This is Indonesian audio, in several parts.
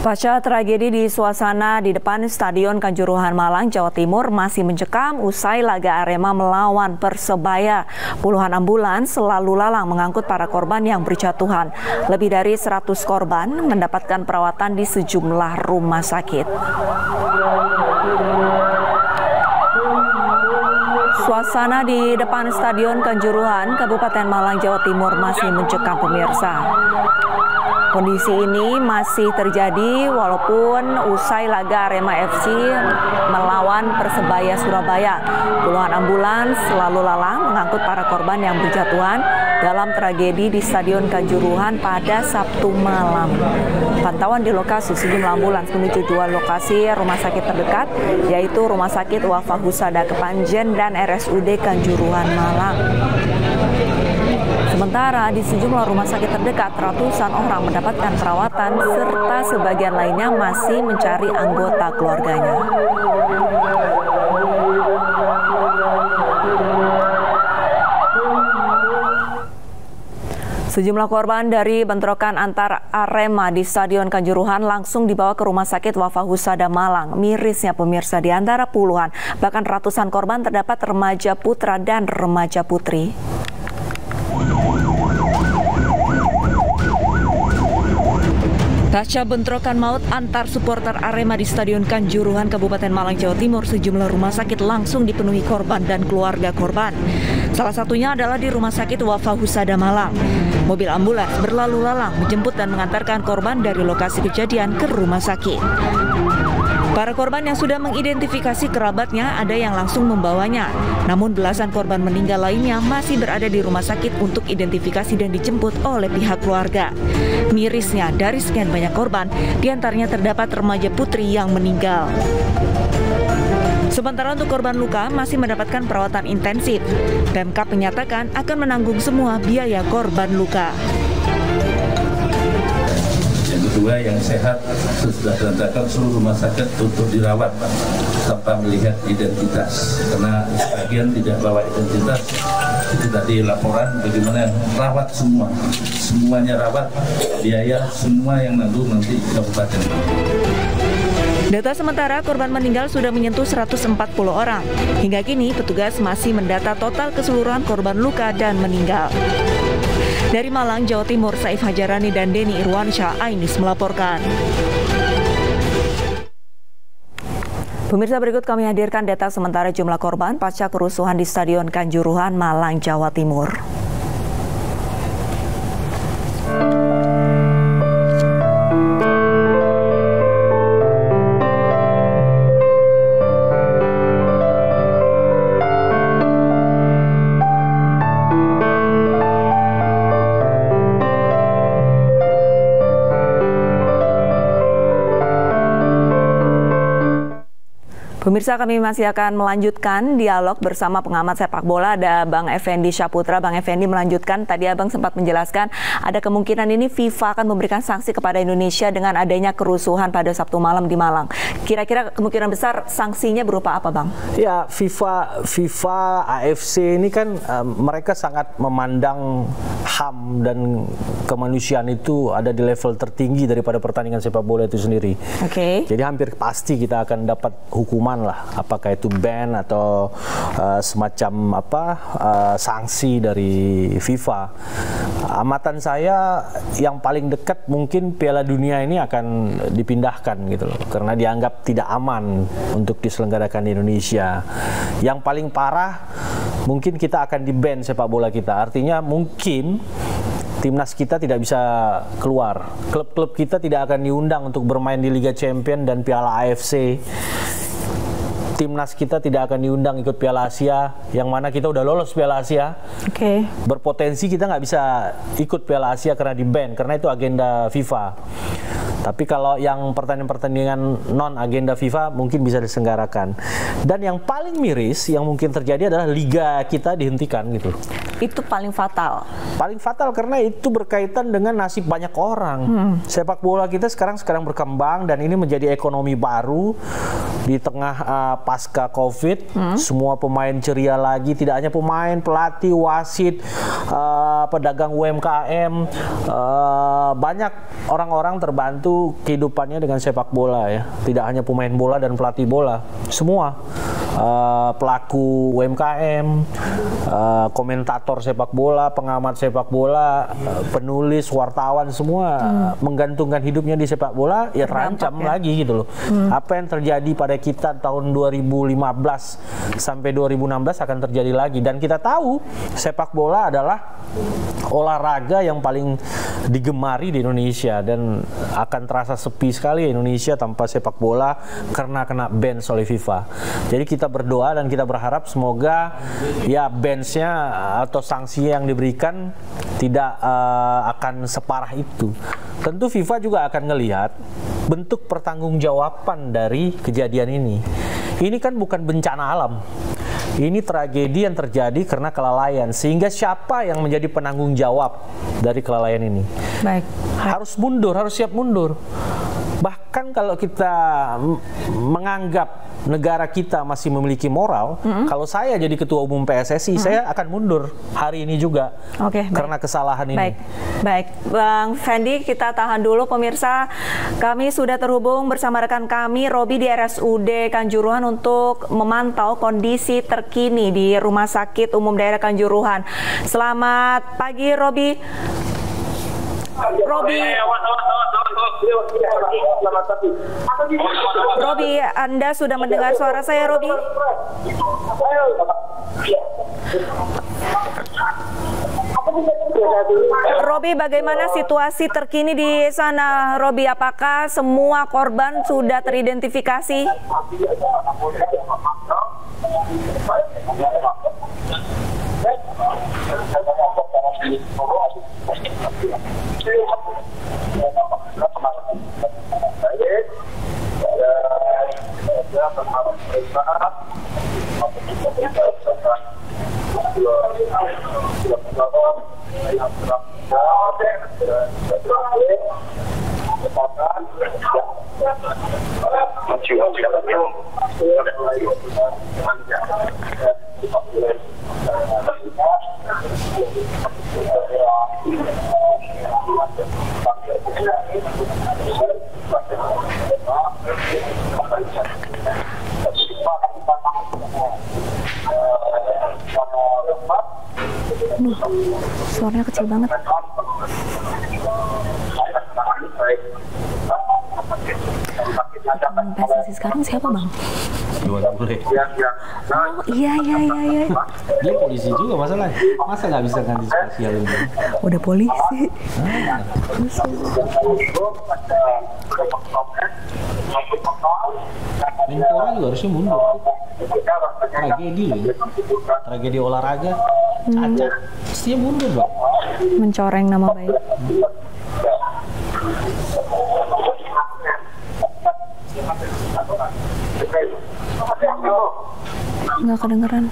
Pasca tragedi di suasana di depan Stadion Kanjuruhan Malang, Jawa Timur masih mencekam usai laga Arema melawan Persebaya. Puluhan ambulans selalu lalang mengangkut para korban yang berjatuhan. Lebih dari 100 korban mendapatkan perawatan di sejumlah rumah sakit. Suasana di depan Stadion Kanjuruhan, Kabupaten Malang, Jawa Timur masih mencekam pemirsa. Kondisi ini masih terjadi walaupun usai laga Arema FC melawan Persebaya Surabaya. Puluhan ambulans selalu lalang mengangkut para korban yang berjatuhan dalam tragedi di Stadion Kanjuruhan pada Sabtu malam. Pantauan di lokasi sejumlah ambulans menuju dua lokasi rumah sakit terdekat, yaitu Rumah Sakit Wafa Husada Kepanjen dan RSUD Kanjuruhan Malang. Sementara di sejumlah rumah sakit terdekat, ratusan orang mendapatkan perawatan serta sebagian lainnya masih mencari anggota keluarganya. Sejumlah korban dari bentrokan antar Arema di Stadion Kanjuruhan langsung dibawa ke Rumah Sakit Wafa Husada Malang. Mirisnya pemirsa, di antara puluhan bahkan ratusan korban terdapat remaja putra dan remaja putri. Pasca bentrokan maut antar supporter Arema di Stadion Kanjuruhan, Kabupaten Malang, Jawa Timur, sejumlah rumah sakit langsung dipenuhi korban dan keluarga korban. Salah satunya adalah di Rumah Sakit Wafa Husada Malang. Mobil ambulans berlalu lalang menjemput dan mengantarkan korban dari lokasi kejadian ke rumah sakit. Para korban yang sudah mengidentifikasi kerabatnya ada yang langsung membawanya. Namun belasan korban meninggal lainnya masih berada di rumah sakit untuk identifikasi dan dijemput oleh pihak keluarga. Mirisnya, dari sekian banyak korban, diantaranya terdapat remaja putri yang meninggal. Sementara untuk korban luka masih mendapatkan perawatan intensif. Pemkab menyatakan akan menanggung semua biaya korban luka. Kedua, yang sehat sudah diantarkan seluruh rumah sakit untuk dirawat tanpa melihat identitas, karena sebagian tidak bawa identitas. Itu tadi laporan bagaimana rawat semuanya rawat, biaya semua yang nanggung nanti kabupaten. Data sementara korban meninggal sudah menyentuh 140 orang. Hingga kini petugas masih mendata total keseluruhan korban luka dan meninggal. Dari Malang, Jawa Timur, Saif Hajarani dan Denny Irwansyah, Ainis melaporkan. Pemirsa, berikut kami hadirkan data sementara jumlah korban pasca kerusuhan di Stadion Kanjuruhan, Malang, Jawa Timur. Pemirsa, kami masih akan melanjutkan dialog bersama pengamat sepak bola. Ada Bang Effendi Syaputra. Bang Effendi melanjutkan, tadi Abang sempat menjelaskan ada kemungkinan ini FIFA akan memberikan sanksi kepada Indonesia dengan adanya kerusuhan pada Sabtu malam di Malang. Kira-kira kemungkinan besar sanksinya berupa apa, Bang? Ya, FIFA, AFC ini kan mereka sangat memandang HAM dan kemanusiaan itu ada di level tertinggi daripada pertandingan sepak bola itu sendiri. Oke. Jadi hampir pasti kita akan dapat hukuman lah, apakah itu ban atau semacam sanksi dari FIFA. Amatan saya yang paling dekat mungkin Piala Dunia ini akan dipindahkan gitu loh, karena dianggap tidak aman untuk diselenggarakan di Indonesia. Yang paling parah mungkin kita akan di-ban sepak bola kita, artinya mungkin timnas kita tidak bisa keluar, klub-klub kita tidak akan diundang untuk bermain di Liga Champions dan Piala AFC. Timnas kita tidak akan diundang ikut Piala Asia, yang mana kita udah lolos Piala Asia. Oke. Berpotensi kita nggak bisa ikut Piala Asia karena di-ban, karena itu agenda FIFA. Tapi kalau yang pertandingan-pertandingan non agenda FIFA mungkin bisa diselenggarakan. Dan yang paling miris yang mungkin terjadi adalah liga kita dihentikan gitu. Itu paling fatal. Paling fatal karena itu berkaitan dengan nasib banyak orang. Sepak bola kita sekarang berkembang dan ini menjadi ekonomi baru. di tengah pasca COVID, semua pemain ceria lagi, tidak hanya pemain, pelatih, wasit, pedagang UMKM, banyak orang-orang terbantu kehidupannya dengan sepak bola ya. Tidak hanya pemain bola dan pelatih bola, semua pelaku UMKM, komentator sepak bola, pengamat sepak bola, penulis, wartawan, semua menggantungkan hidupnya di sepak bola, ya terancam lagi gitu loh. Apa yang terjadi pada kita tahun 2015 sampai 2016 akan terjadi lagi. Dan kita tahu sepak bola adalah olahraga yang paling digemari di Indonesia, dan akan terasa sepi sekali Indonesia tanpa sepak bola karena kena ban oleh FIFA. Jadi kita berdoa dan kita berharap semoga ya ban-nya atau sanksi yang diberikan tidak akan separah itu. Tentu FIFA juga akan melihat bentuk pertanggungjawaban dari kejadian ini. Ini kan bukan bencana alam. Ini tragedi yang terjadi karena kelalaian. Sehingga siapa yang menjadi penanggung jawab dari kelalaian ini? Baik. Harus mundur, harus siap mundur. Bahkan kalau kita menganggap negara kita masih memiliki moral, kalau saya jadi ketua umum PSSI, saya akan mundur hari ini juga. Karena kesalahan ini. Baik, Bang Fendi, kita tahan dulu pemirsa. Kami sudah terhubung bersama rekan kami Robi di RSUD Kanjuruhan untuk memantau kondisi terkini di Rumah Sakit Umum Daerah Kanjuruhan. Selamat pagi, Robi. Robi, Anda sudah mendengar suara saya, Robi? Robi, bagaimana situasi terkini di sana, Robi? Apakah semua korban sudah teridentifikasi? Suaranya kecil banget. PSSI sekarang siapa, Bang? Oh iya. Dia polisi juga masalahnya. Masa nggak bisa ganti spasial ini? Udah polisi. Menpora juga harusnya mundur. Tragedi loh ya. Tragedi olahraga. Cacat. Mestinya mundur, Bang. Mencoreng nama baik. Nggak kedengeran.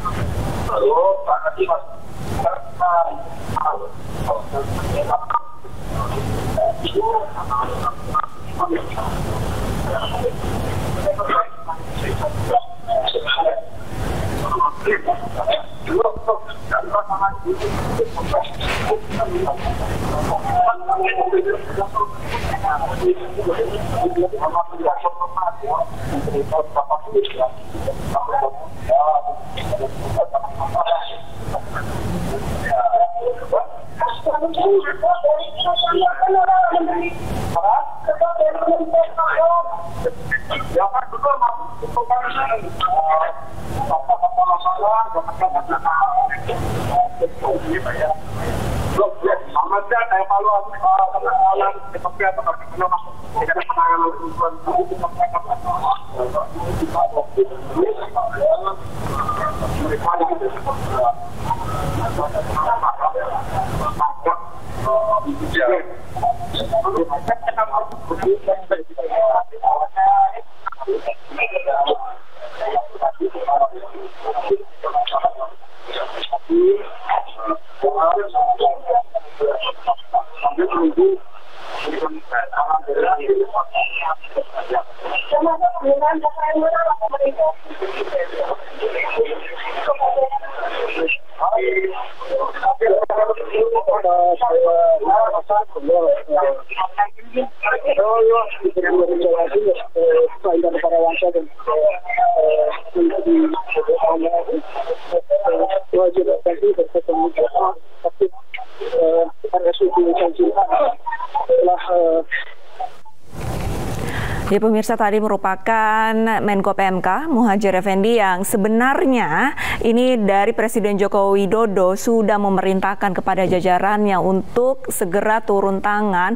Ya pemirsa, tadi merupakan Menko PMK Muhadjir Effendi yang sebenarnya ini dari Presiden Joko Widodo sudah memerintahkan kepada jajarannya untuk segera turun tangan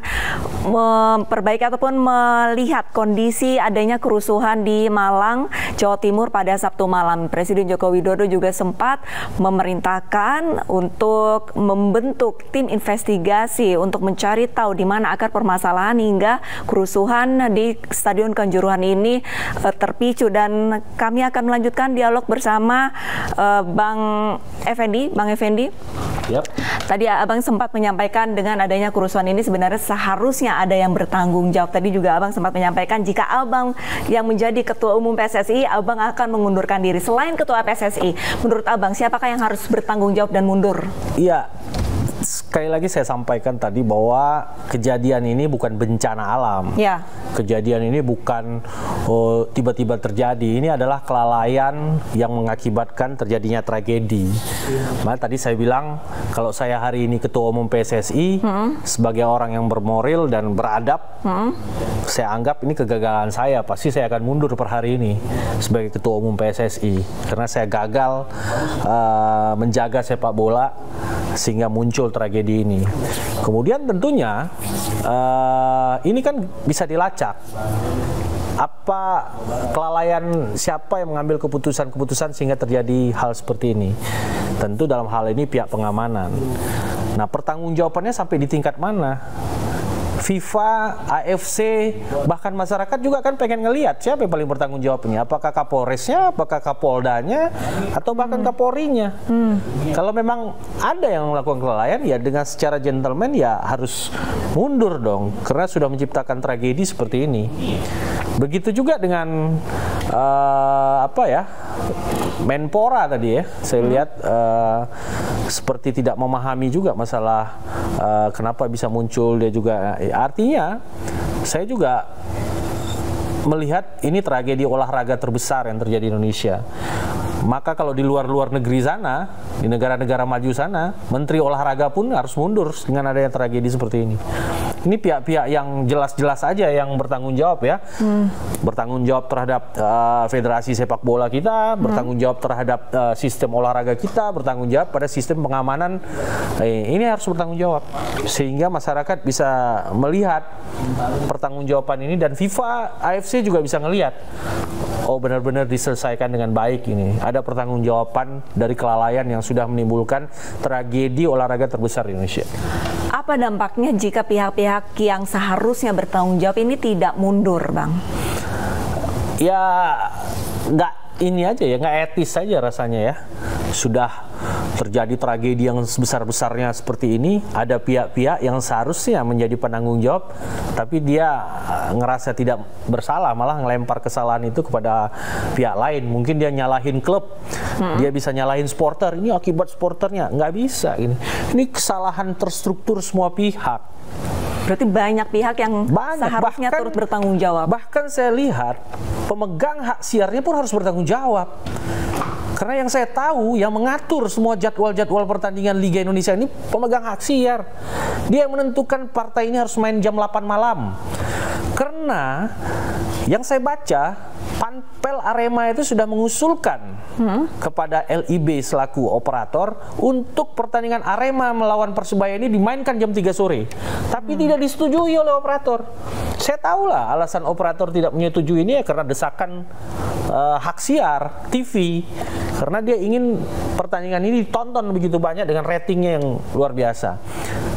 memperbaiki ataupun melihat kondisi adanya kerusuhan di Malang, Jawa Timur pada Sabtu malam. Presiden Joko Widodo juga sempat memerintahkan untuk membentuk tim investigasi untuk mencari tahu di mana akar permasalahan hingga kerusuhan di Stadion Kanjuruhan ini terpicu, dan kami akan melanjutkan dialog bersama Bang Effendi. Yep. Tadi Abang sempat menyampaikan dengan adanya kerusuhan ini sebenarnya seharusnya ada yang bertanggung jawab. Tadi juga Abang sempat menyampaikan jika Abang yang menjadi Ketua Umum PSSI, Abang akan mengundurkan diri. Selain Ketua PSSI, menurut Abang siapakah yang harus bertanggung jawab dan mundur? Iya. Sekali lagi saya sampaikan tadi bahwa kejadian ini bukan bencana alam. Ya. Kejadian ini bukan tiba-tiba terjadi. Ini adalah kelalaian yang mengakibatkan terjadinya tragedi. Maka tadi saya bilang kalau saya hari ini Ketua Umum PSSI sebagai orang yang bermoral dan beradab, saya anggap ini kegagalan saya. Pasti saya akan mundur per hari ini sebagai Ketua Umum PSSI karena saya gagal menjaga sepak bola sehingga muncul tragedi ini. Kemudian tentunya ini kan bisa dilacak. Apa kelalaian siapa yang mengambil keputusan-keputusan sehingga terjadi hal seperti ini? Tentu dalam hal ini pihak pengamanan. Nah, pertanggungjawabannya sampai di tingkat mana? FIFA, AFC, bahkan masyarakat juga kan pengen ngelihat siapa yang paling bertanggung jawabnya. Apakah Kapolresnya, apakah Kapoldanya, atau bahkan Kapolrinya. Kalau memang ada yang melakukan kelalaian, ya dengan secara gentleman ya harus mundur dong, karena sudah menciptakan tragedi seperti ini. Begitu juga dengan Menpora tadi ya, saya lihat seperti tidak memahami juga masalah kenapa bisa muncul dia juga. Artinya saya juga melihat ini tragedi olahraga terbesar yang terjadi di Indonesia. Maka kalau di luar negeri sana, di negara-negara maju sana, menteri olahraga pun harus mundur dengan adanya tragedi seperti ini. Ini pihak-pihak yang jelas-jelas aja yang bertanggung jawab ya. Bertanggung jawab terhadap federasi sepak bola kita, bertanggung jawab terhadap sistem olahraga kita, bertanggung jawab pada sistem pengamanan. Ini harus bertanggung jawab sehingga masyarakat bisa melihat pertanggungjawaban ini, dan FIFA, AFC juga bisa ngelihat oh benar-benar diselesaikan dengan baik ini. Ada pertanggungjawaban dari kelalaian yang sudah menimbulkan tragedi olahraga terbesar di Indonesia. Apa dampaknya jika pihak-pihak yang seharusnya bertanggung jawab ini tidak mundur, Bang? Ya nggak ini aja ya, nggak etis saja rasanya ya. Sudah terjadi tragedi yang sebesar-besarnya seperti ini, ada pihak-pihak yang seharusnya menjadi penanggung jawab, tapi dia ngerasa tidak bersalah, malah ngelempar kesalahan itu kepada pihak lain. Mungkin dia nyalahin klub, dia bisa nyalahin supporter, ini akibat supporternya, nggak bisa. Ini kesalahan terstruktur semua pihak. Berarti banyak pihak yang seharusnya turut bertanggung jawab. Bahkan saya lihat pemegang hak siarnya pun harus bertanggung jawab. Karena yang saya tahu, yang mengatur semua jadwal-jadwal pertandingan Liga Indonesia ini pemegang hak siar. Dia yang menentukan partai ini harus main jam 8 malam. Karena yang saya baca, Panpel Arema itu sudah mengusulkan kepada LIB selaku operator untuk pertandingan Arema melawan Persebaya ini dimainkan jam 3 sore. Tapi tidak disetujui oleh operator. Saya tahulah alasan operator tidak menyetujui ini ya karena desakan hak siar TV. Karena dia ingin pertandingan ini ditonton begitu banyak dengan ratingnya yang luar biasa.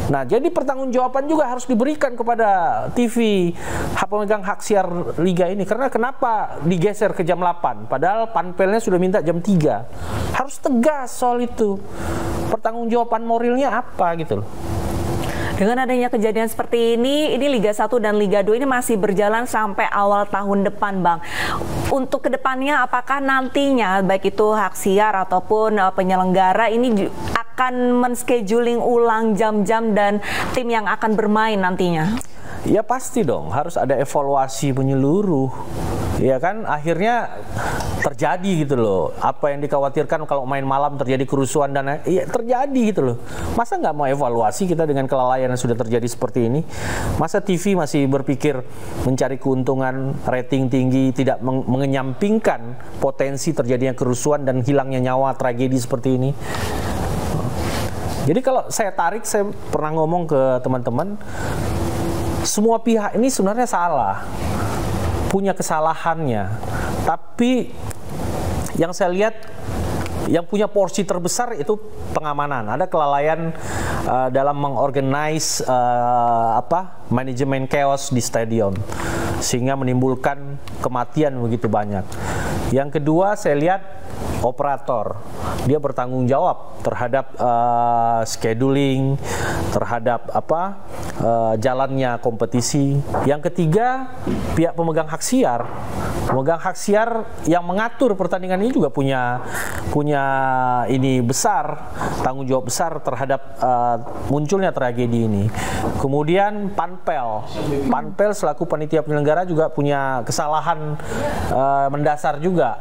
Nah, jadi pertanggungjawaban juga harus diberikan kepada TV, pemegang hak siar Liga ini. Karena kenapa digeser ke jam 8? Padahal panpelnya sudah minta jam 3. Harus tegas soal itu. Pertanggungjawaban moralnya apa gitu loh. Dengan adanya kejadian seperti ini Liga 1 dan Liga 2 ini masih berjalan sampai awal tahun depan, Bang. Untuk kedepannya, apakah nantinya baik itu hak siar ataupun penyelenggara ini akan men-scheduling ulang jam-jam dan tim yang akan bermain nantinya? Ya pasti dong, harus ada evaluasi menyeluruh. Ya kan, akhirnya terjadi gitu loh. Apa yang dikhawatirkan kalau main malam terjadi kerusuhan dan ya terjadi gitu loh. Masa nggak mau evaluasi kita dengan kelalaian yang sudah terjadi seperti ini? Masa TV masih berpikir mencari keuntungan, rating tinggi, tidak mengenyampingkan potensi terjadinya kerusuhan dan hilangnya nyawa, tragedi seperti ini? Jadi kalau saya tarik, saya pernah ngomong ke teman-teman, semua pihak ini sebenarnya salah, punya kesalahannya. Tapi yang saya lihat, yang punya porsi terbesar itu pengamanan. Ada kelalaian dalam mengorganize manajemen chaos di stadion, sehingga menimbulkan kematian begitu banyak. Yang kedua, saya lihat operator, dia bertanggung jawab terhadap scheduling, terhadap jalannya kompetisi. Yang ketiga, pihak pemegang hak siar. Pemegang hak siar yang mengatur pertandingan ini juga punya ini besar, tanggung jawab besar terhadap munculnya tragedi ini. Kemudian Panpel selaku panitia penyelenggara juga punya kesalahan mendasar juga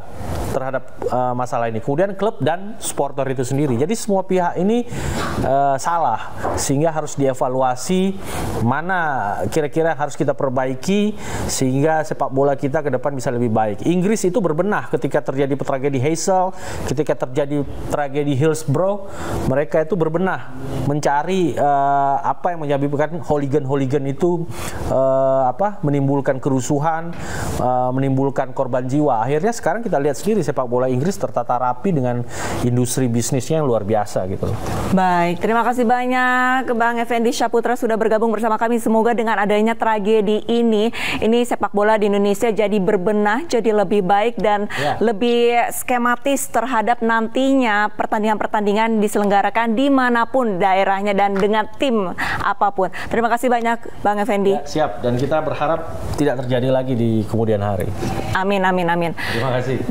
terhadap masalah ini. Kemudian klub dan supporter itu sendiri. Jadi semua pihak ini salah, sehingga harus dievaluasi mana kira-kira harus kita perbaiki sehingga sepak bola kita ke depan bisa lebih baik. Inggris itu berbenah ketika terjadi tragedi Heysel, ketika terjadi tragedi Hillsborough, mereka itu berbenah mencari apa yang menyebabkan hooligan itu menimbulkan kerusuhan, menimbulkan korban jiwa. Akhirnya sekarang kita lihat sendiri sepak bola Inggris tertata rapi dengan industri bisnisnya yang luar biasa gitu. Baik, terima kasih banyak Bang Effendi Syahputra sudah bergabung bersama kami. Semoga dengan adanya tragedi ini sepak bola di Indonesia jadi berbenah, jadi lebih baik dan lebih skematis terhadap nantinya pertandingan-pertandingan diselenggarakan dimanapun daerahnya dan dengan tim apapun. Terima kasih banyak Bang Effendi. Ya, siap, dan kita berharap tidak terjadi lagi di kemudian hari. Amin, amin, amin. Terima kasih.